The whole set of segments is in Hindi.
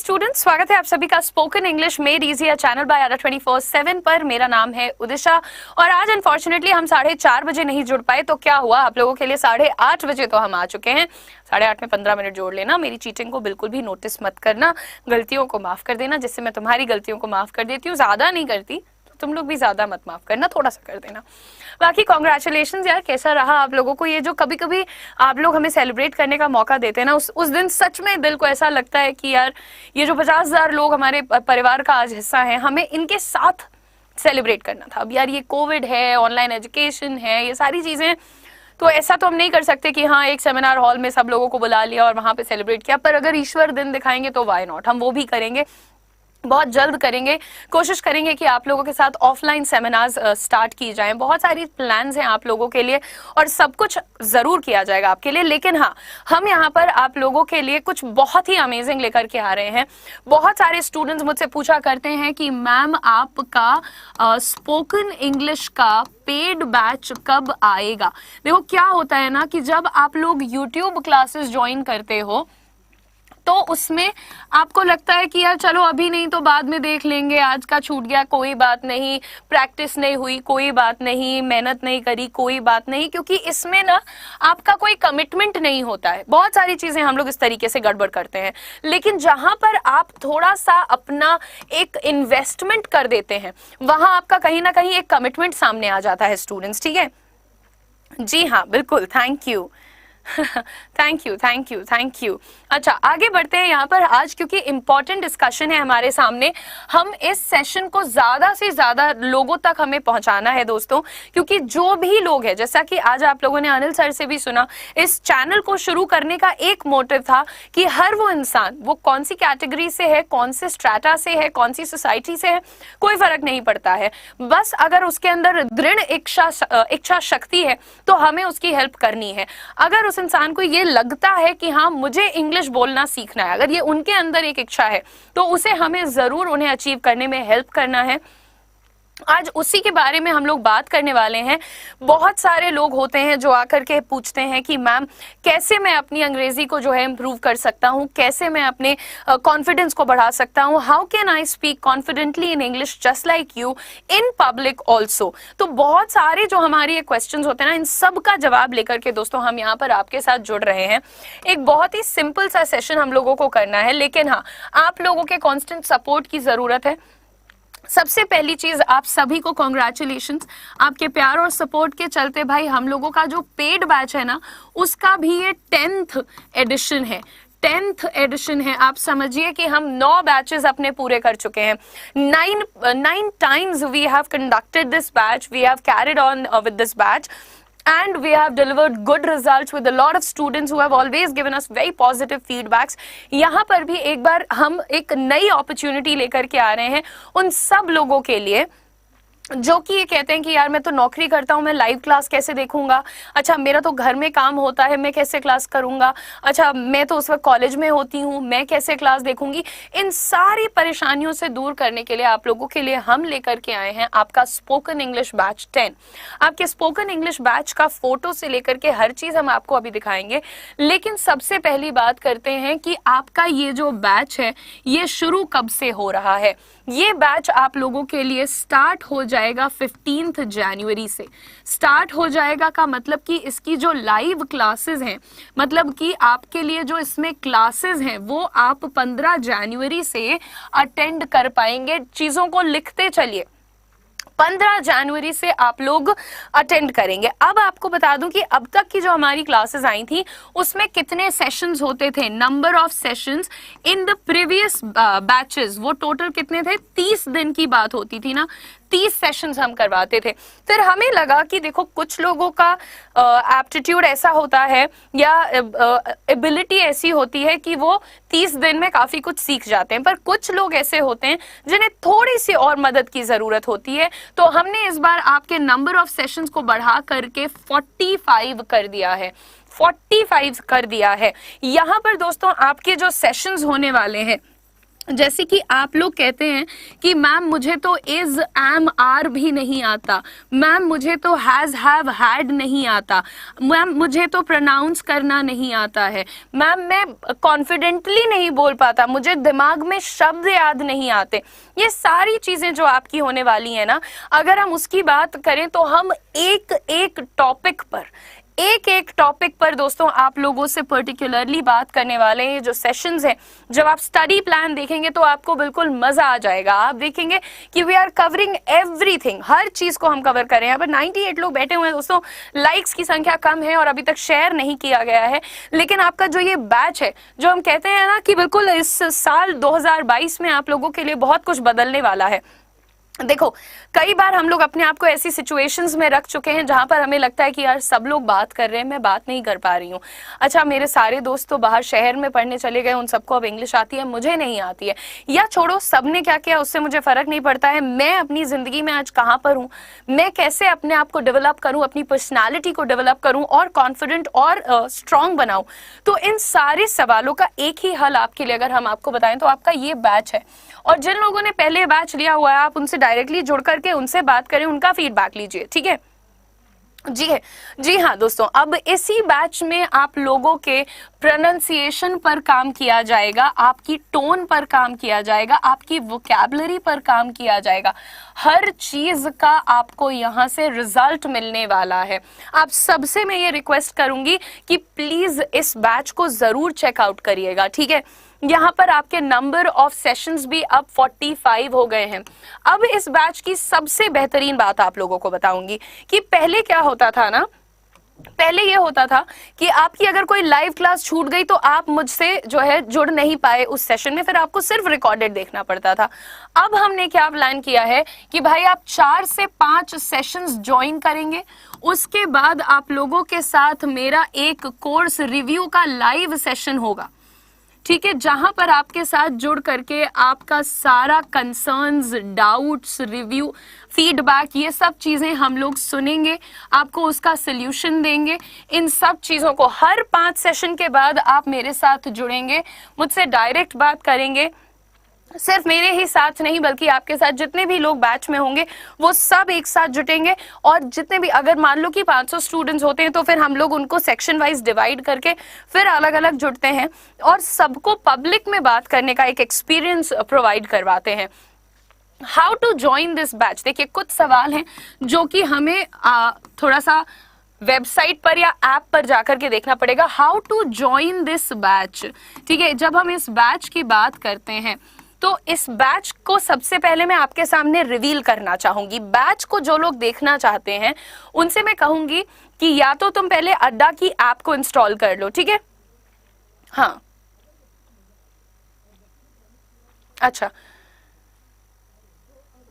स्टूडेंट्स, स्वागत है आप सभी का spoken English made easy channel by Adda 24/7 पर। मेरा नाम है उदिशा और आज अनफॉर्चुनेटली हम 4:30 बजे नहीं जुड़ पाए। तो क्या हुआ, आप लोगों के लिए 8:30 बजे तो हम आ चुके हैं। 8:30 में 15 मिनट जोड़ लेना। मेरी चीटिंग को बिल्कुल भी नोटिस मत करना, गलतियों को माफ कर देना, जिससे मैं तुम्हारी गलतियों को माफ कर देती हूँ। ज्यादा नहीं करती, तुम लोग भी ज्यादा मत माफ करना, थोड़ा सा कर देना। बाकी कॉन्ग्रेचुलेशन यार, कैसा रहा आप लोगों को ये जो कभी कभी आप लोग हमें सेलिब्रेट करने का मौका देते हैं ना, उस दिन सच में दिल को ऐसा लगता है कि यार ये जो 50,000 लोग हमारे परिवार का आज हिस्सा है, हमें इनके साथ सेलिब्रेट करना था। अब यार ये कोविड है, ऑनलाइन एजुकेशन है, ये सारी चीजें, तो ऐसा तो हम नहीं कर सकते कि हाँ एक सेमिनार हॉल में सब लोगों को बुला लिया और वहां पे सेलिब्रेट किया। पर अगर ईश्वर दिन दिखाएंगे तो वाई नॉट, हम वो भी करेंगे, बहुत जल्द करेंगे। कोशिश करेंगे कि आप लोगों के साथ ऑफलाइन सेमिनार्स स्टार्ट की जाएं। बहुत सारी प्लान्स हैं आप लोगों के लिए और सब कुछ जरूर किया जाएगा आपके लिए। लेकिन हाँ, हम यहाँ पर आप लोगों के लिए कुछ बहुत ही अमेजिंग लेकर के आ रहे हैं। बहुत सारे स्टूडेंट्स मुझसे पूछा करते हैं कि मैम आपका स्पोकन इंग्लिश का पेड बैच कब आएगा। देखो क्या होता है ना कि जब आप लोग यूट्यूब क्लासेस ज्वाइन करते हो तो उसमें आपको लगता है कि यार चलो अभी नहीं तो बाद में देख लेंगे, आज का छूट गया कोई बात नहीं, प्रैक्टिस नहीं हुई कोई बात नहीं, मेहनत नहीं करी कोई बात नहीं, क्योंकि इसमें ना आपका कोई कमिटमेंट नहीं होता है। बहुत सारी चीजें हम लोग इस तरीके से गड़बड़ करते हैं। लेकिन जहां पर आप थोड़ा सा अपना एक इन्वेस्टमेंट कर देते हैं, वहां आपका कहीं ना कहीं एक कमिटमेंट सामने आ जाता है स्टूडेंट्स। ठीक है जी हाँ, बिल्कुल, thank you thank you thank you thank you. अच्छा, आगे बढ़ते हैं यहाँ पर। आज क्योंकि इंपॉर्टेंट डिस्कशन है हमारे सामने, हम इस सेशन को ज्यादा से ज्यादा लोगों तक हमें पहुंचाना है दोस्तों। क्योंकि जो भी लोग हैं, जैसा कि आज आप लोगों ने अनिल सर से भी सुना, इस चैनल को शुरू करने का एक मोटिव था कि हर वो इंसान, वो कौन सी कैटेगरी से है, कौन से स्ट्रेटा से है, कौन सी सोसाइटी से है, कोई फर्क नहीं पड़ता है। बस अगर उसके अंदर दृढ़ इच्छा शक्ति है तो हमें उसकी हेल्प करनी है। अगर उस इंसान को ये लगता है कि हाँ मुझे इंग्लिश बोलना सीखना है, अगर ये उनके अंदर एक इच्छा है, तो उसे हमें जरूर उन्हें अचीव करने में हेल्प करना है। आज उसी के बारे में हम लोग बात करने वाले हैं। बहुत सारे लोग होते हैं जो आकर के पूछते हैं कि मैम कैसे मैं अपनी अंग्रेजी को जो है इम्प्रूव कर सकता हूँ, कैसे मैं अपने कॉन्फिडेंस को बढ़ा सकता हूँ, how can I speak confidently in English just like you in public also. तो बहुत सारे जो हमारे ये क्वेश्चंस होते हैं ना, इन सब का जवाब लेकर के दोस्तों हम यहाँ पर आपके साथ जुड़ रहे हैं। एक बहुत ही सिंपल सा सेशन हम लोगों को करना है, लेकिन हाँ आप लोगों के कॉन्स्टेंट सपोर्ट की जरूरत है। सबसे पहली चीज, आप सभी को कॉन्ग्रेचुलेशंस, आपके प्यार और सपोर्ट के चलते भाई हम लोगों का जो पेड बैच है ना, उसका भी ये 10th एडिशन है। 10th एडिशन है। आप समझिए कि हम 9 बैचेस अपने पूरे कर चुके हैं। 9 times we have conducted this batch, we have carried on with this batch and we have delivered good results with a lot of students who have always given us very positive feedbacks। यहाँ पर भी एक बार हम एक नई अपॉर्चुनिटी लेकर के आ रहे हैं उन सब लोगों के लिए जो कि ये कहते हैं कि यार मैं तो नौकरी करता हूँ, मैं लाइव क्लास कैसे देखूंगा, अच्छा मेरा तो घर में काम होता है, मैं कैसे क्लास करूंगा, अच्छा मैं तो उस वक्त कॉलेज में होती हूँ, मैं कैसे क्लास देखूंगी। इन सारी परेशानियों से दूर करने के लिए आप लोगों के लिए हम लेकर के आए हैं आपका स्पोकन इंग्लिश बैच 10। आपके स्पोकन इंग्लिश बैच का फोटो से लेकर के हर चीज हम आपको अभी दिखाएंगे। लेकिन सबसे पहली बात करते हैं कि आपका ये जो बैच है ये शुरू कब से हो रहा है। ये बैच आप लोगों के लिए स्टार्ट हो जाएगा 15 जनवरी से। स्टार्ट हो जाएगा का मतलब कि इसकी जो लाइव क्लासेस हैं, मतलब कि आपके लिए जो इसमें क्लासेस हैं वो आप 15 जनवरी से अटेंड कर पाएंगे। चीजों को लिखते चलिए, 15 जनवरी से आप लोग अटेंड करेंगे। अब आपको बता दूं कि अब तक की जो हमारी क्लासेस आई थी उसमें कितने सेशंस होते थे। Number of sessions in the previous batches वो टोटल कितने थे, 30 दिन की बात होती थी ना, 30 सेशंस हम करवाते थे। फिर हमें लगा कि देखो कुछ लोगों का एप्टीट्यूड ऐसा होता है या एबिलिटी ऐसी होती है कि वो 30 दिन में काफी कुछ सीख जाते हैं, पर कुछ लोग ऐसे होते हैं जिन्हें थोड़ी सी और मदद की जरूरत होती है। तो हमने इस बार आपके नंबर ऑफ सेशंस को बढ़ा करके 45 कर दिया है, 45 कर दिया है। यहाँ पर दोस्तों आपके जो सेशंस होने वाले हैं जैसे कि आप लोग कहते हैं कि मैम मुझे तो इज एम आर भी नहीं आता, मैम मुझे तो हैज हैव हैड नहीं आता, मैम मुझे तो प्रोनाउंस करना नहीं आता है, मैम मैं कॉन्फिडेंटली नहीं बोल पाता, मुझे दिमाग में शब्द याद नहीं आते। ये सारी चीजें जो आपकी होने वाली है ना, अगर हम उसकी बात करें तो हम एक एक टॉपिक पर दोस्तों आप लोगों से पर्टिकुलरली बात करने वाले हैं। जो सेशंस हैं, जब आप स्टडी प्लान देखेंगे तो आपको बिल्कुल मजा आ जाएगा। आप देखेंगे कि वी आर कवरिंग एवरीथिंग, हर चीज को हम कवर करें। यहाँ पर 98 लोग बैठे हुए हैं दोस्तों, लाइक्स की संख्या कम है और अभी तक शेयर नहीं किया गया है, लेकिन आपका जो ये बैच है, जो हम कहते हैं ना कि बिल्कुल इस साल 2022 में आप लोगों के लिए बहुत कुछ बदलने वाला है। देखो, कई बार हम लोग अपने आप को ऐसी सिचुएशंस में रख चुके हैं जहां पर हमें लगता है कि यार सब लोग बात कर रहे हैं, मैं बात नहीं कर पा रही हूँ। अच्छा, मेरे सारे दोस्त तो बाहर शहर में पढ़ने चले गए, उन सबको अब इंग्लिश आती है, मुझे नहीं आती है। या छोड़ो, सबने क्या किया उससे मुझे फर्क नहीं पड़ता है। मैं अपनी जिंदगी में आज कहाँ पर हूँ, मैं कैसे अपने आप को डेवलप करूँ, अपनी पर्सनैलिटी को डेवलप करूँ और कॉन्फिडेंट और स्ट्रांग बनाऊँ। तो इन सारे सवालों का एक ही हल आपके लिए अगर हम आपको बताएं तो आपका ये बैच है। और जिन लोगों ने पहले बैच लिया हुआ है, आप उनसे डायरेक्टली जुड़ करके उनसे बात करें, उनका फीडबैक लीजिए, ठीक है? जी हाँ दोस्तों, अब इसी बैच में आप लोगों के प्रोनाउंसिएशन पर काम किया जाएगा, आपकी टोन पर काम किया जाएगा, आपकी वोकैबुलरी पर काम किया जाएगा। हर चीज का आपको यहाँ से रिजल्ट मिलने वाला है। आप सबसे मैं ये रिक्वेस्ट करूंगी कि प्लीज इस बैच को जरूर चेकआउट करिएगा, ठीक है? यहाँ पर आपके नंबर ऑफ सेशंस भी अब 45 हो गए हैं। अब इस बैच की सबसे बेहतरीन बात आप लोगों को बताऊंगी कि पहले क्या होता था ना, पहले ये होता था कि आपकी अगर कोई लाइव क्लास छूट गई तो आप मुझसे जो है जुड़ नहीं पाए उस सेशन में, फिर आपको सिर्फ रिकॉर्डेड देखना पड़ता था। अब हमने क्या प्लान किया है कि भाई आप 4 से 5 सेशंस ज्वाइन करेंगे, उसके बाद आप लोगों के साथ मेरा एक कोर्स रिव्यू का लाइव सेशन होगा, ठीक है? जहां पर आपके साथ जुड़ करके आपका सारा कंसर्न्स, डाउट्स, रिव्यू, फीडबैक, ये सब चीजें हम लोग सुनेंगे, आपको उसका सोल्यूशन देंगे। इन सब चीजों को हर 5 सेशन के बाद आप मेरे साथ जुड़ेंगे, मुझसे डायरेक्ट बात करेंगे। सिर्फ मेरे ही साथ नहीं बल्कि आपके साथ जितने भी लोग बैच में होंगे वो सब एक साथ जुटेंगे। और जितने भी, अगर मान लो कि 500 स्टूडेंट्स होते हैं तो फिर हम लोग उनको सेक्शन वाइज डिवाइड करके फिर अलग अलग जुड़ते हैं और सबको पब्लिक में बात करने का एक एक्सपीरियंस प्रोवाइड करवाते हैं। How to join this batch, देखिए कुछ सवाल हैं जो कि हमें थोड़ा सा वेबसाइट पर या ऐप पर जाकर के देखना पड़ेगा। How to join this batch, ठीक है? जब हम इस बैच की बात करते हैं तो इस बैच को सबसे पहले मैं आपके सामने रिवील करना चाहूंगी। बैच को जो लोग देखना चाहते हैं उनसे मैं कहूंगी कि या तो तुम पहले अड्डा की ऐप को इंस्टॉल कर लो, ठीक है? हाँ, अच्छा,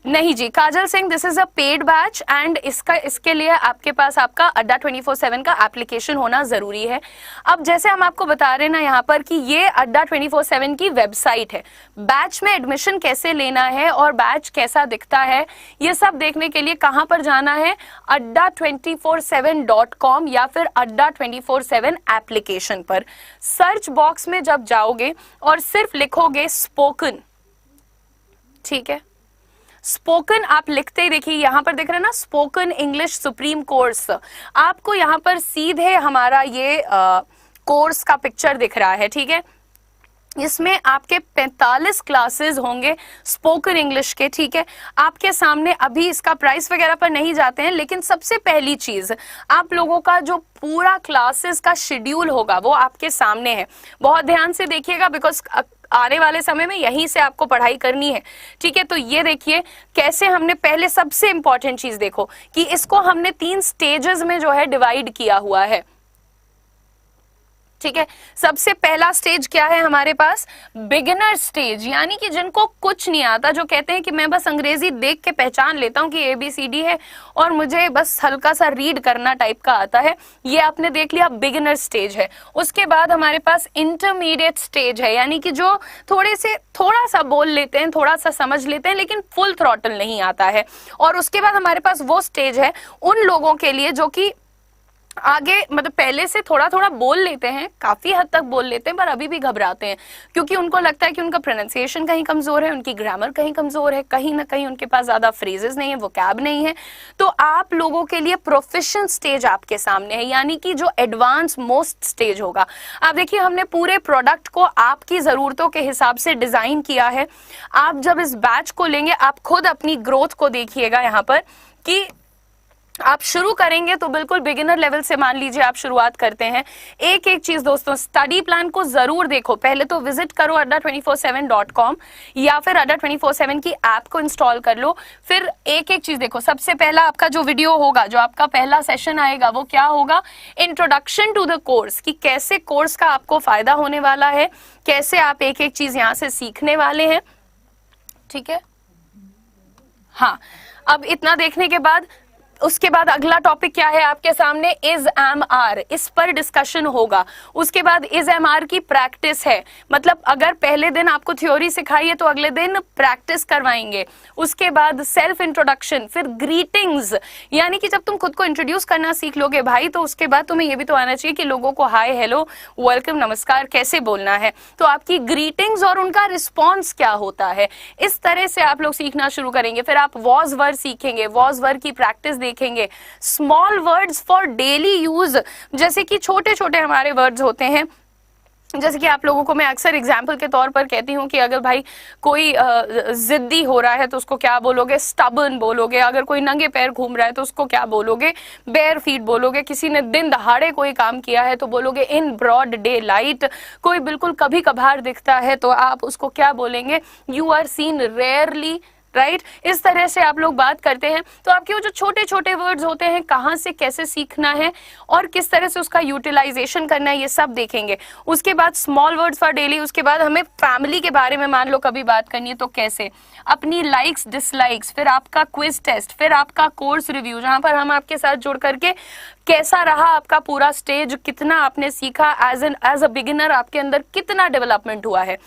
नहीं जी Kajal Singh, this is a paid batch and इसके लिए आपके पास आपका अड्डा 24/7 का एप्लीकेशन होना जरूरी है। अब जैसे हम आपको बता रहे हैं ना यहाँ पर कि ये अड्डा 24/7 की वेबसाइट है। बैच में एडमिशन कैसे लेना है और बैच कैसा दिखता है ये सब देखने के लिए कहाँ पर जाना है, adda247.com या फिर अड्डा 24/7 एप्लीकेशन पर सर्च बॉक्स में जब जाओगे और सिर्फ लिखोगे स्पोकन, ठीक है? स्पोकन आप लिखते ही देखिए यहाँ पर दिख रहा है ना, स्पोकन इंग्लिश सुप्रीम कोर्स। आपको यहाँ पर सीधे हमारा ये कोर्स का पिक्चर दिख रहा है, ठीक है? इसमें आपके 45 क्लासेस होंगे स्पोकन इंग्लिश के, ठीक है? आपके सामने अभी इसका प्राइस वगैरह पर नहीं जाते हैं, लेकिन सबसे पहली चीज आप लोगों का जो पूरा क्लासेस का शेड्यूल होगा वो आपके सामने है। बहुत ध्यान से देखिएगा बिकॉज आने वाले समय में यहीं से आपको पढ़ाई करनी है, ठीक है? तो ये देखिए कैसे हमने पहले, सबसे इंपॉर्टेंट चीज देखो कि इसको हमने 3 स्टेजेस में जो है डिवाइड किया हुआ है, ठीक है? सबसे पहला स्टेज क्या है हमारे पास, बिगिनर स्टेज, यानी कि जिनको कुछ नहीं आता, जो कहते हैं कि मैं बस अंग्रेजी देख के पहचान लेता हूँ कि ABCD है और मुझे बस हल्का सा रीड करना टाइप का आता है, ये आपने देख लिया, बिगिनर स्टेज है। उसके बाद हमारे पास इंटरमीडिएट स्टेज है, यानी कि जो थोड़ा सा बोल लेते हैं, थोड़ा सा समझ लेते हैं लेकिन फुल थ्रॉटल नहीं आता है। और उसके बाद हमारे पास वो स्टेज है उन लोगों के लिए जो कि आगे मतलब पहले से थोड़ा थोड़ा बोल लेते हैं, काफी हद तक बोल लेते हैं, पर अभी भी घबराते हैं क्योंकि उनको लगता है कि उनका प्रोनाउंसिएशन कहीं कमजोर है, उनकी ग्रामर कहीं कमजोर है, कहीं ना कहीं उनके पास ज्यादा फ्रेजेस नहीं है, वोकैब नहीं है। तो आप लोगों के लिए प्रोफिशिएंट स्टेज आपके सामने है, यानी कि जो एडवांस मोस्ट स्टेज होगा। आप देखिए हमने पूरे प्रोडक्ट को आपकी जरूरतों के हिसाब से डिजाइन किया है। आप जब इस बैच को लेंगे आप खुद अपनी ग्रोथ को देखिएगा यहाँ पर कि आप शुरू करेंगे तो बिल्कुल बिगिनर लेवल से मान लीजिए आप शुरुआत करते हैं। एक एक चीज दोस्तों, स्टडी प्लान को जरूर देखो, पहले तो विजिट करो adda247.com या फिर adda247 की ऐप को इंस्टॉल कर लो, फिर एक एक चीज देखो। सबसे पहला आपका जो वीडियो होगा, जो आपका पहला सेशन आएगा, वो क्या होगा, इंट्रोडक्शन टू द कोर्स, कि कैसे कोर्स का आपको फायदा होने वाला है, कैसे आप एक एक चीज यहां से सीखने वाले हैं। ठीक है, हाँ, अब इतना देखने के बाद उसके बाद अगला टॉपिक क्या है आपके सामने, इज एम आर, इस पर डिस्कशन होगा। उसके बाद इज एम आर की प्रैक्टिस है, मतलब अगर पहले दिन आपको थ्योरी सिखाई है तो अगले दिन प्रैक्टिस करवाएंगे। उसके बाद सेल्फ इंट्रोडक्शन, फिर ग्रीटिंग्स, यानी कि जब तुम खुद को इंट्रोड्यूस करना सीख लोगे भाई, तो उसके बाद तुम्हें ये भी तो आना चाहिए कि लोगों को हाय, हेलो, वेलकम, नमस्कार कैसे बोलना है, तो आपकी ग्रीटिंग्स और उनका रिस्पॉन्स क्या होता है, इस तरह से आप लोग सीखना शुरू करेंगे। फिर आप वॉज वर्ड सीखेंगे, वॉज वर्ड की प्रैक्टिस देखेंगे। Small words for daily use, जैसे कि छोटे छोटे हमारे वर्ड्स होते हैं, जैसे कि आप लोगों को मैं अक्सर एग्जाम्पल के तौर पर कहती हूँ कि अगर भाई कोई जिद्दी हो रहा है तो उसको क्या बोलोगे, स्टबर्न बोलोगे। अगर कोई नंगे पैर घूम रहा है तो उसको क्या बोलोगे, बेयर फीट बोलोगे। किसी ने दिन दहाड़े कोई काम किया है तो बोलोगे इन ब्रॉड डे लाइट। कोई बिल्कुल कभी कभार दिखता है तो आप उसको क्या बोलेंगे, you are seen rarely, right. इस तरह से आप लोग बात करते हैं। तो आपके वो जो छोटे छोटे वर्ड्स होते हैं, कहाँ से कैसे सीखना है और किस तरह से उसका यूटिलाइजेशन करना है, ये सब देखेंगे। उसके बाद स्मॉल वर्ड्स फॉर डेली, उसके बाद हमें फैमिली के बारे में मान लो कभी बात करनी है तो कैसे, अपनी लाइक्स डिसलाइक्स, फिर आपका क्विज टेस्ट, फिर आपका कोर्स रिव्यू, जहां पर हम आपके साथ जुड़ करके कैसा रहा आपका पूरा स्टेज, कितना आपने सीखा, एज अ बिगिनर आपके अंदर कितना डेवलपमेंट हुआ है।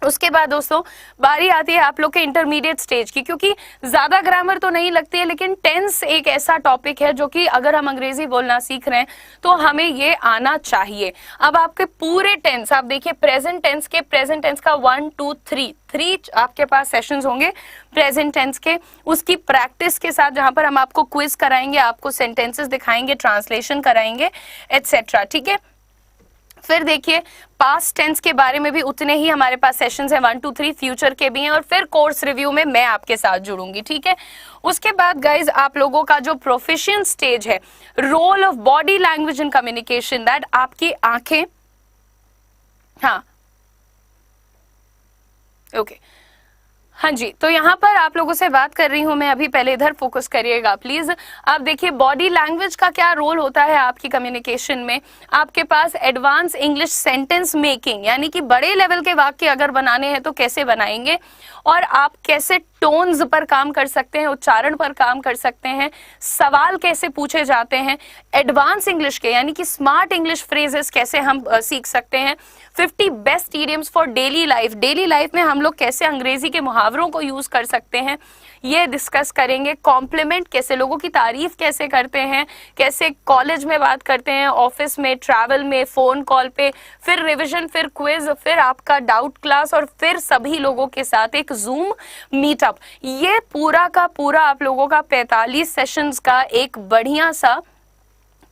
उसके बाद दोस्तों बारी आती है आप लोग के इंटरमीडिएट स्टेज की, क्योंकि ज्यादा ग्रामर तो नहीं लगती है, लेकिन टेंस एक ऐसा टॉपिक है जो कि अगर हम अंग्रेजी बोलना सीख रहे हैं तो हमें ये आना चाहिए। अब आपके पूरे टेंस, आप देखिए प्रेजेंट टेंस के, प्रेजेंट टेंस का 1 2 3 आपके पास सेशंस होंगे प्रेजेंट टेंस के, उसकी प्रैक्टिस के साथ, जहां पर हम आपको क्विज कराएंगे, आपको सेंटेंसेस दिखाएंगे, ट्रांसलेशन कराएंगे, एटसेट्रा। ठीक है, फिर देखिए पास्ट टेंस के बारे में भी उतने ही हमारे पास सेशंस हैं, 1 2 3, फ्यूचर के भी हैं, और फिर कोर्स रिव्यू में मैं आपके साथ जुड़ूंगी। ठीक है, उसके बाद गाइज आप लोगों का जो प्रोफिशिएंट स्टेज है, role of body language in communication, that आपकी आंखें, हाँ ओके हाँ जी, तो यहाँ पर आप लोगों से बात कर रही हूँ मैं अभी, पहले इधर फोकस करिएगा प्लीज। आप देखिए बॉडी लैंग्वेज का क्या रोल होता है आपकी कम्युनिकेशन में। आपके पास एडवांस इंग्लिश सेंटेंस मेकिंग, यानी कि बड़े लेवल के वाक्य अगर बनाने हैं तो कैसे बनाएंगे, और आप कैसे टोन्स पर काम कर सकते हैं, उच्चारण पर काम कर सकते हैं, सवाल कैसे पूछे जाते हैं, एडवांस इंग्लिश के यानी कि स्मार्ट इंग्लिश फ्रेजेस कैसे हम सीख सकते हैं, 50 best idioms for daily life, daily life में हम लोग कैसे अंग्रेजी के मुहावरों को यूज कर सकते हैं, ये डिस्कस करेंगे। कॉम्प्लीमेंट कैसे, लोगों की तारीफ कैसे करते हैं, कैसे कॉलेज में बात करते हैं, ऑफिस में, ट्रैवल में, फोन कॉल पे, फिर रिवीजन, फिर क्विज, फिर आपका डाउट क्लास, और फिर सभी लोगों के साथ एक जूम मीटअप। ये पूरा का पूरा आप लोगों का 45 सेशंस का एक बढ़िया सा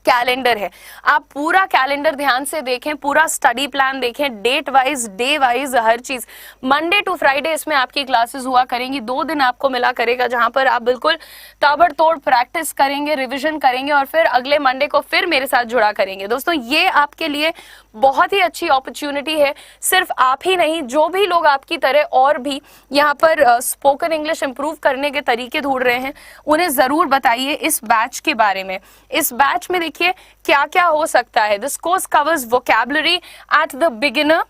कैलेंडर है। आप पूरा कैलेंडर ध्यान से देखें, पूरा स्टडी प्लान देखें, डेट वाइज, डे वाइज, हर चीज। मंडे टू फ्राइडे इसमें आपकी क्लासेस हुआ करेंगी, 2 दिन आपको मिला करेगा जहां पर आप बिल्कुल ताबड़तोड़ प्रैक्टिस करेंगे, रिवीजन करेंगे, और फिर अगले मंडे को फिर मेरे साथ जुड़ा करेंगे। दोस्तों ये आपके लिए बहुत ही अच्छी अपॉर्चुनिटी है। सिर्फ आप ही नहीं, जो भी लोग आपकी तरह और भी यहाँ पर स्पोकन इंग्लिश इंप्रूव करने के तरीके ढूंढ रहे हैं, उन्हें जरूर बताइए इस बैच के बारे में। इस बैच में देखिए क्या क्या हो सकता है। This course covers vocabulary at the beginner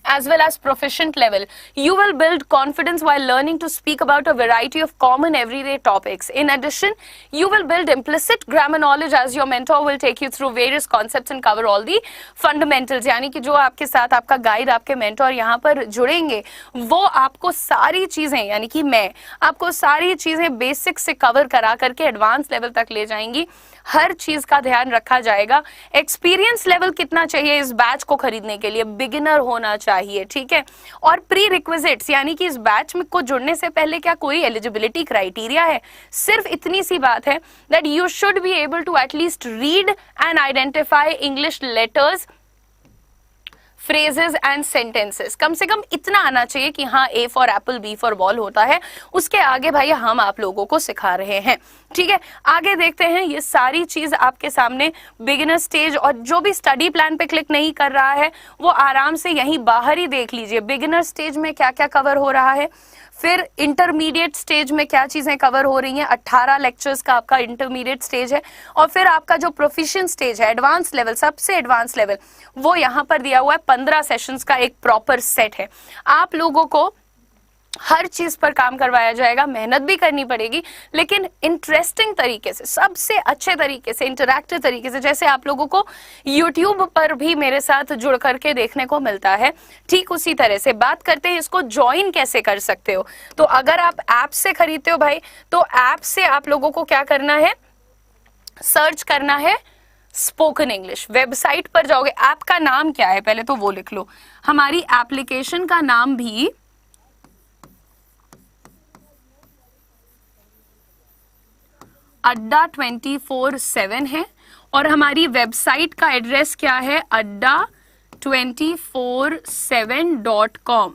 as well as proficient level. You will build confidence while learning to speak about a variety of common everyday topics. In addition, you will build implicit grammar knowledge as your mentor will take you through various concepts and cover all the fundamentals. यानी कि जो आपके साथ आपका गाइड, आपके मेंटोर यहाँ पर जुड़ेंगे, वो आपको सारी चीजें, यानी कि मैं आपको सारी चीजें बेसिक से कवर करा करके एडवांस लेवल तक ले जाएंगी। हर चीज का ध्यान रखा जाएगा। एक्सपीरियंस लेवल कितना चाहिए इस बैच को खरीदने के लिए? बिगिनर होना चाहिए, ठीक है। और प्री रिक्विजिट्स यानी कि इस बैच में को जुड़ने से पहले क्या कोई एलिजिबिलिटी क्राइटेरिया है? सिर्फ इतनी सी बात है that you should be able to at least read and identify English letters, phrases and sentences. कम से कम इतना आना चाहिए कि हाँ A for apple, B for ball होता है। उसके आगे भाई हम आप लोगों को सिखा रहे हैं, ठीक है। आगे देखते हैं, ये सारी चीज आपके सामने बिगिनर स्टेज, और जो भी स्टडी प्लान पे क्लिक नहीं कर रहा है वो आराम से यहीं बाहर ही देख लीजिए बिगिनर स्टेज में क्या क्या कवर हो रहा है, फिर इंटरमीडिएट स्टेज में क्या चीजें कवर हो रही हैं। 18 लेक्चर्स का आपका इंटरमीडिएट स्टेज है, और फिर आपका जो प्रोफिशिएंट स्टेज है, एडवांस लेवल, सबसे एडवांस लेवल, वो यहाँ पर दिया हुआ है। 15 सेशंस का एक प्रॉपर सेट है। आप लोगों को हर चीज पर काम करवाया जाएगा, मेहनत भी करनी पड़ेगी, लेकिन इंटरेस्टिंग तरीके से, सबसे अच्छे तरीके से, इंटरैक्टिव तरीके से, जैसे आप लोगों को YouTube पर भी मेरे साथ जुड़ करके देखने को मिलता है, ठीक उसी तरह से। बात करते हैं इसको ज्वाइन कैसे कर सकते हो। तो अगर आप ऐप से खरीदते हो भाई, तो ऐप से आप लोगों को क्या करना है, सर्च करना है स्पोकन इंग्लिश। वेबसाइट पर जाओगे, ऐप का नाम क्या है पहले तो वो लिख लो। हमारी एप्लीकेशन का नाम भी अड्डा 24/7 है, और हमारी वेबसाइट का एड्रेस क्या है, adda247.com,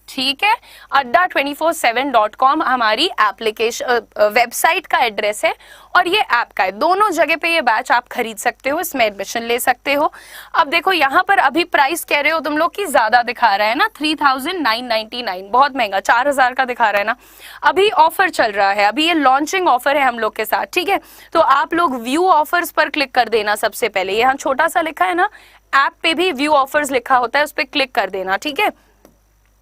ठीक है। adda247.com हमारी एप्लीकेशन वेबसाइट का एड्रेस है, और ये ऐप का है। दोनों जगह पे ये बैच आप खरीद सकते हो, इसमें एडमिशन ले सकते हो। अब देखो यहाँ पर अभी प्राइस कह रहे हो तुम लोग की ज्यादा दिखा रहा है ना, 3999, बहुत महंगा, 4000 का दिखा रहा है ना। अभी ऑफर चल रहा है, अभी ये लॉन्चिंग ऑफर है हम लोग के साथ, ठीक है। तो आप लोग व्यू ऑफर्स पर क्लिक कर देना सबसे पहले। यहाँ छोटा सा लिखा है ना, ऐप पे भी व्यू ऑफर्स लिखा होता है, उस पर क्लिक कर देना, ठीक है।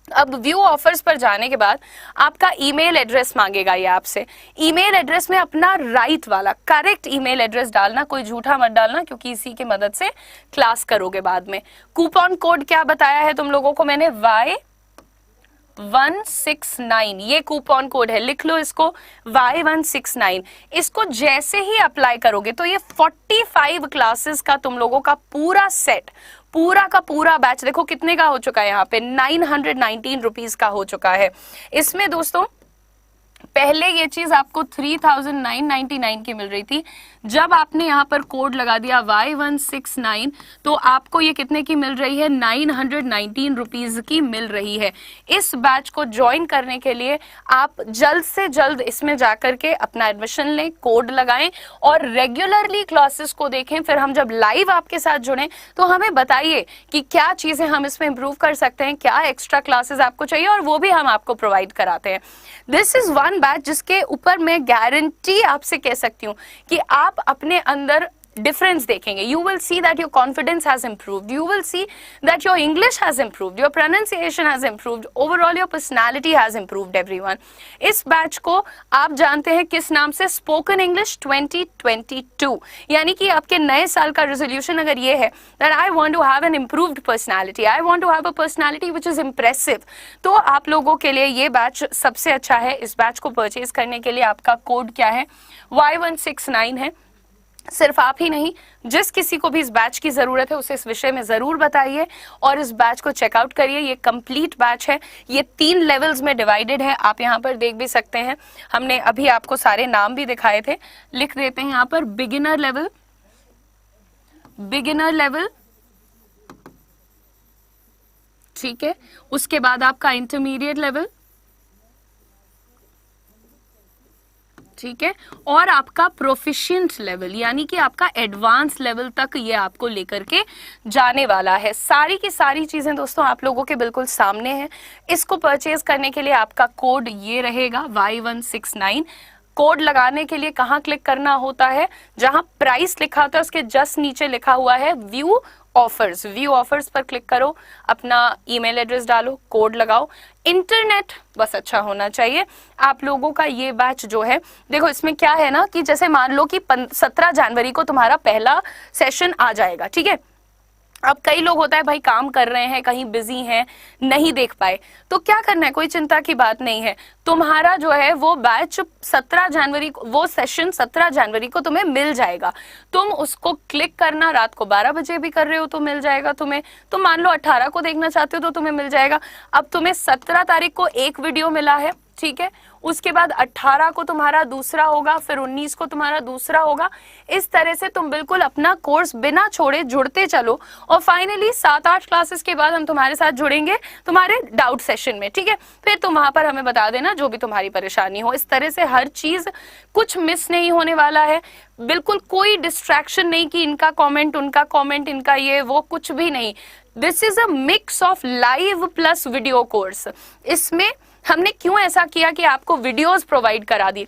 अब व्यू ऑफर्स पर जाने के बाद आपका ईमेल एड्रेस मांगेगा ये आपसे। ईमेल एड्रेस में अपना राइट वाला करेक्ट ईमेल एड्रेस डालना, कोई झूठा मत डालना, क्योंकि इसी की मदद से क्लास करोगे बाद में। कूपन कोड क्या बताया है तुम लोगों को मैंने, Y169, ये कूपन कोड है, लिख लो इसको, Y169। इसको जैसे ही अप्लाई करोगे तो ये 45 क्लासेस का तुम लोगों का पूरा सेट, पूरा का पूरा बैच देखो कितने का हो चुका है, यहाँ पे 919 रुपीज का हो चुका है। इसमें दोस्तों पहले ये चीज आपको 3999 की मिल रही थी, जब आपने यहाँ पर कोड लगा दिया Y169 तो आपको ये कितने की मिल रही है, 919 रुपीज की मिल रही है। इस बैच को ज्वाइन करने के लिए आप जल्द से जल्द इसमें जाकर के अपना एडमिशन लें, कोड लगाएं और रेगुलरली क्लासेस को देखें। फिर हम जब लाइव आपके साथ जुड़ें तो हमें बताइए कि क्या चीजें हम इसमें इंप्रूव कर सकते हैं, क्या एक्स्ट्रा क्लासेस आपको चाहिए, और वो भी हम आपको प्रोवाइड कराते हैं। दिस इज वन बैच जिसके ऊपर मैं गारंटी आपसे कह सकती हूँ कि आप अपने अंदर difference देखेंगे। You will see that your confidence has improved. You will see that your English has improved. Your pronunciation has improved. Overall, your personality has improved, everyone. इस बैच को आप जानते हैं किस नाम से, Spoken English 2022। यानी कि आपके नए साल का रेजोल्यूशन अगर ये है that I want to have an improved personality, I want to have a personality which is impressive, तो आप लोगों के लिए ये बैच सबसे अच्छा है। इस बैच को परचेज करने के लिए आपका कोड क्या है, Y169 है। सिर्फ आप ही नहीं, जिस किसी को भी इस बैच की जरूरत है उसे इस विषय में जरूर बताइए और इस बैच को चेकआउट करिए। ये कंप्लीट बैच है, ये 3 लेवल्स में डिवाइडेड है, आप यहाँ पर देख भी सकते हैं। हमने अभी आपको सारे नाम भी दिखाए थे, लिख देते हैं यहाँ पर, बिगिनर लेवल, बिगिनर लेवल, ठीक है। उसके बाद आपका इंटरमीडिएट लेवल, ठीक है, और आपका प्रोफिशिएंट लेवल यानी कि आपका एडवांस लेवल तक ये आपको लेकर के जाने वाला है। सारी की सारी चीजें दोस्तों आप लोगों के बिल्कुल सामने हैं। इसको परचेज करने के लिए आपका कोड ये रहेगा Y169। कोड लगाने के लिए कहाँ क्लिक करना होता है, जहां प्राइस लिखा होता है उसके जस्ट नीचे लिखा हुआ है व्यू ऑफर्स। व्यू ऑफर्स पर क्लिक करो, अपना ईमेल एड्रेस डालो, कोड लगाओ। इंटरनेट बस अच्छा होना चाहिए। आप लोगों का ये बैच जो है, देखो इसमें क्या है ना कि जैसे मान लो कि 17 जनवरी को तुम्हारा पहला सेशन आ जाएगा, ठीक है। अब कई लोग होता है भाई काम कर रहे हैं, कहीं बिजी हैं, नहीं देख पाए, तो क्या करना है, कोई चिंता की बात नहीं है। तुम्हारा जो है वो बैच 17 जनवरी को, वो सेशन 17 जनवरी को तुम्हें मिल जाएगा। तुम उसको क्लिक करना, रात को 12 बजे भी कर रहे हो तो मिल जाएगा तुम्हें। तो मान लो 18 को देखना चाहते हो तो तुम्हें मिल जाएगा। अब तुम्हें 17 तारीख को एक वीडियो मिला है, ठीक है, उसके बाद 18 को तुम्हारा दूसरा होगा, फिर 19 को तुम्हारा दूसरा होगा। इस तरह से तुम बिल्कुल अपना कोर्स बिना छोड़े जुड़ते चलो, और फाइनली 7-8 क्लासेस के बाद हम तुम्हारे साथ जुड़ेंगे तुम्हारे डाउट सेशन में, ठीक है। फिर तुम वहां पर हमें बता देना जो भी तुम्हारी परेशानी हो। इस तरह से हर चीज, कुछ मिस नहीं होने वाला है, बिल्कुल कोई डिस्ट्रैक्शन नहीं कि इनका कॉमेंट, उनका कॉमेंट, इनका ये वो, कुछ भी नहीं। This is a mix of live plus video course. इसमें हमने क्यों ऐसा किया कि आपको वीडियोस प्रोवाइड करा दी,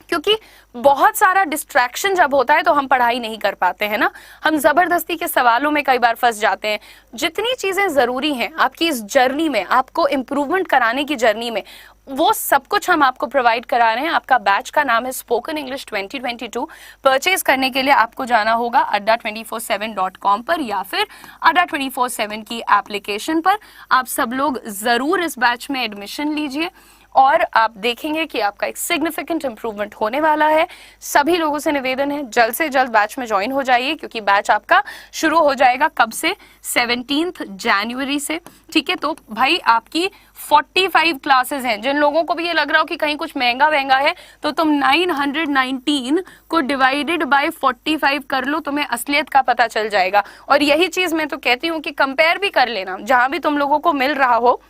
क्योंकि बहुत सारा डिस्ट्रैक्शन जब होता है तो हम पढ़ाई नहीं कर पाते हैं ना, हम जबरदस्ती के सवालों में कई बार फंस जाते हैं। जितनी चीजें जरूरी हैं आपकी इस जर्नी में, आपको इम्प्रूवमेंट कराने की जर्नी में, वो सब कुछ हम आपको प्रोवाइड करा रहे हैं। आपका बैच का नाम है स्पोकन इंग्लिश 2022। परचेज करने के लिए आपको जाना होगा adda247.com पर या फिर adda247 की एप्लीकेशन पर। आप सब लोग जरूर इस बैच में एडमिशन लीजिए और आप देखेंगे कि आपका एक सिग्निफिकेंट इंप्रूवमेंट होने वाला है। सभी लोगों से निवेदन है जल्द से जल्द बैच में ज्वाइन हो जाइए, क्योंकि बैच आपका शुरू हो जाएगा कब से, 17 जनवरी से, ठीक है। तो भाई आपकी 45 क्लासेस हैं। जिन लोगों को भी ये लग रहा हो कि कहीं कुछ महंगा महंगा है, तो तुम 919 को डिवाइडेड बाय 45 कर लो, तुम्हें असलियत का पता चल जाएगा। और यही चीज मैं तो कहती हूँ कि कंपेयर भी कर लेना, जहां भी तुम लोगों को मिल रहा हो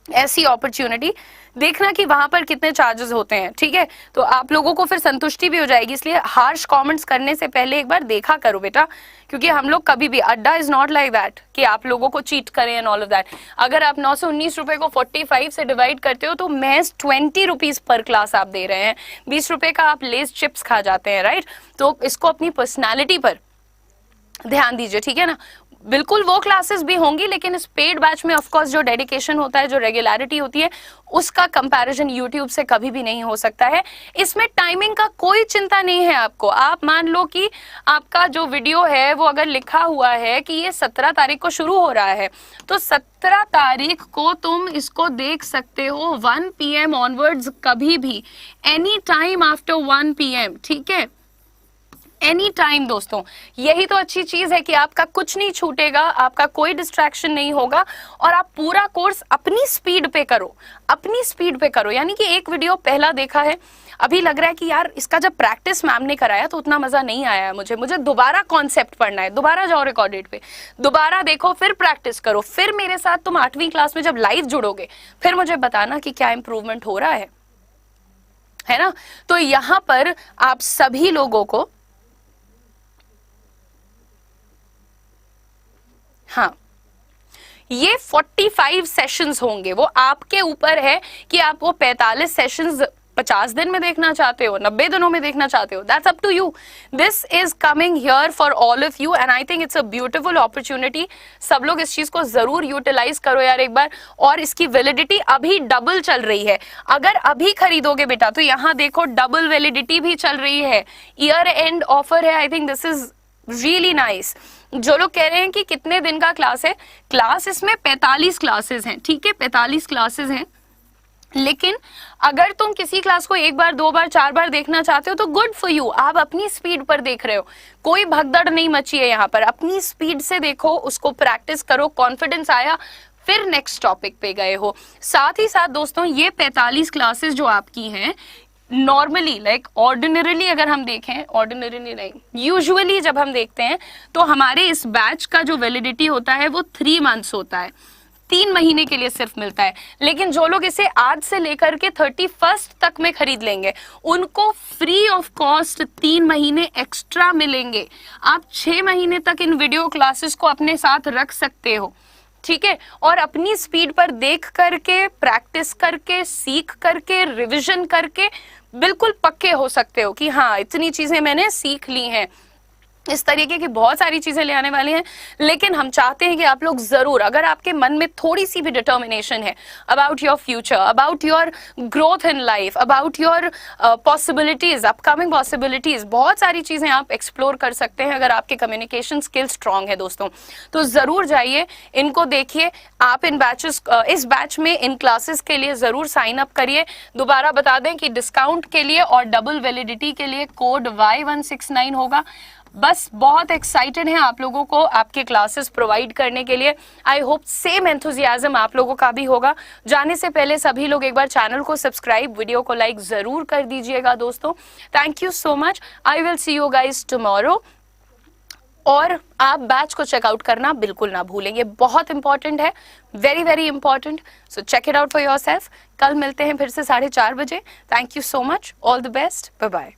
ऐसी अपॉर्चुनिटी, देखना कि वहां पर कितने चार्जेस होते हैं, ठीक है। तो आप लोगों को फिर संतुष्टि भी हो जाएगी। इसलिए हार्श कमेंट्स करने से पहले एक बार देखा करो बेटा, क्योंकि हम लोग कभी भी, अड्डा इज नॉट लाइक दैट कि आप लोगों को चीट करें एंड ऑल ऑफ दैट। अगर आप 919 रुपए को 45 से डिवाइड करते हो तो महज 20 रुपीज पर क्लास आप दे रहे हैं। 20 रुपए का आप लेस चिप्स खा जाते हैं, राइट। तो इसको अपनी पर्सनैलिटी पर ध्यान दीजिए, ठीक है ना। बिल्कुल वो क्लासेस भी होंगी, लेकिन इस पेड बैच में ऑफ कोर्स जो डेडिकेशन होता है, जो रेगुलरिटी होती है, उसका कंपैरिजन यूट्यूब से कभी भी नहीं हो सकता है। इसमें टाइमिंग का कोई चिंता नहीं है आपको। आप मान लो कि आपका जो वीडियो है वो अगर लिखा हुआ है कि ये 17 तारीख को शुरू हो रहा है, तो 17 तारीख को तुम इसको देख सकते हो 1 PM ऑनवर्ड्स, कभी भी, एनी टाइम आफ्टर 1 PM, ठीक है, एनी टाइम। दोस्तों यही तो अच्छी चीज है कि आपका कुछ नहीं छूटेगा, आपका कोई डिस्ट्रैक्शन नहीं होगा, और आप पूरा कोर्स अपनी स्पीड पे करो, अपनी स्पीड पे करो। यानी कि एक वीडियो पहला देखा है, अभी लग रहा है कि यार इसका जब प्रैक्टिस मैम ने कराया तो उतना मजा नहीं आया मुझे दोबारा कॉन्सेप्ट पढ़ना है, दोबारा जाओ रिकॉर्डेड पे, दोबारा देखो, फिर प्रैक्टिस करो, फिर मेरे साथ तुम 8वीं क्लास में जब लाइव जुड़ोगे फिर मुझे बताना कि क्या इंप्रूवमेंट हो रहा है ना। तो यहाँ पर आप सभी लोगों को, हाँ, ये 45 सेशंस होंगे। वो आपके ऊपर है कि आप वो 45 सेशंस 50 दिन में देखना चाहते हो, 90 दिनों में देखना चाहते हो, that's up to you. This is coming here for all of you and I think it's a beautiful opportunity. सब लोग इस चीज को जरूर यूटिलाइज करो यार एक बार। और इसकी वैलिडिटी अभी डबल चल रही है। अगर अभी खरीदोगे बेटा तो यहाँ देखो डबल वैलिडिटी भी चल रही है, ईयर एंड ऑफर है। I think this is really nice. जो लोग कह रहे हैं कि कितने दिन का क्लास है, क्लास इसमें 45 क्लासेस हैं, ठीक है, 45 क्लासेस हैं। लेकिन अगर तुम किसी क्लास को 1 बार 2 बार 4 बार देखना चाहते हो तो गुड फॉर यू, आप अपनी स्पीड पर देख रहे हो, कोई भगदड़ नहीं मची है यहाँ पर। अपनी स्पीड से देखो, उसको प्रैक्टिस करो, कॉन्फिडेंस आया, फिर नेक्स्ट टॉपिक पे गए हो। साथ ही साथ दोस्तों ये 45 क्लासेस जो आपकी हैं, नॉर्मली लाइक ऑर्डिनरीली अगर हम देखें, ऑर्डिनरीली नहीं, यूजुअली जब हम देखते हैं तो हमारे इस बैच का जो वैलिडिटी होता है वो 3 मंथ्स होता है, 3 महीने के लिए सिर्फ मिलता है। लेकिन जो लोग इसे आज से लेकर के 31 तक में खरीद लेंगे उनको फ्री ऑफ कॉस्ट 3 महीने एक्स्ट्रा मिलेंगे। आप 6 महीने तक इन वीडियो क्लासेस को अपने साथ रख सकते हो, ठीक है, और अपनी स्पीड पर देख करके, प्रैक्टिस करके, सीख करके, रिवीजन करके बिल्कुल पक्के हो सकते हो कि हाँ इतनी चीजें मैंने सीख ली हैं। इस तरीके की बहुत सारी चीजें ले आने वाली हैं, लेकिन हम चाहते हैं कि आप लोग जरूर, अगर आपके मन में थोड़ी सी भी डिटर्मिनेशन है about your future, about your growth in life, about your possibilities, upcoming possibilities, बहुत सारी चीजें आप एक्सप्लोर कर सकते हैं अगर आपके कम्युनिकेशन स्किल स्ट्रांग है दोस्तों। तो जरूर जाइए, इनको देखिए। आप इन बैचेस, इस बैच में इन क्लासेस के लिए जरूर साइन अप करिए। दोबारा बता दें कि डिस्काउंट के लिए और डबल वैलिडिटी के लिए कोड Y169 होगा। बस बहुत एक्साइटेड हैं आप लोगों को आपके क्लासेस प्रोवाइड करने के लिए। आई होप सेम एंथुजियाज्म आप लोगों का भी होगा। जाने से पहले सभी लोग एक बार चैनल को सब्सक्राइब, वीडियो को लाइक जरूर कर दीजिएगा दोस्तों। Thank you so much. I will see you guys tomorrow. और आप बैच को चेकआउट करना बिल्कुल ना भूलेंगे, बहुत इंपॉर्टेंट है, very very important. So check it out for yourself. कल मिलते हैं फिर से 4:30 बजे। Thank you so much, all the best, bye bye.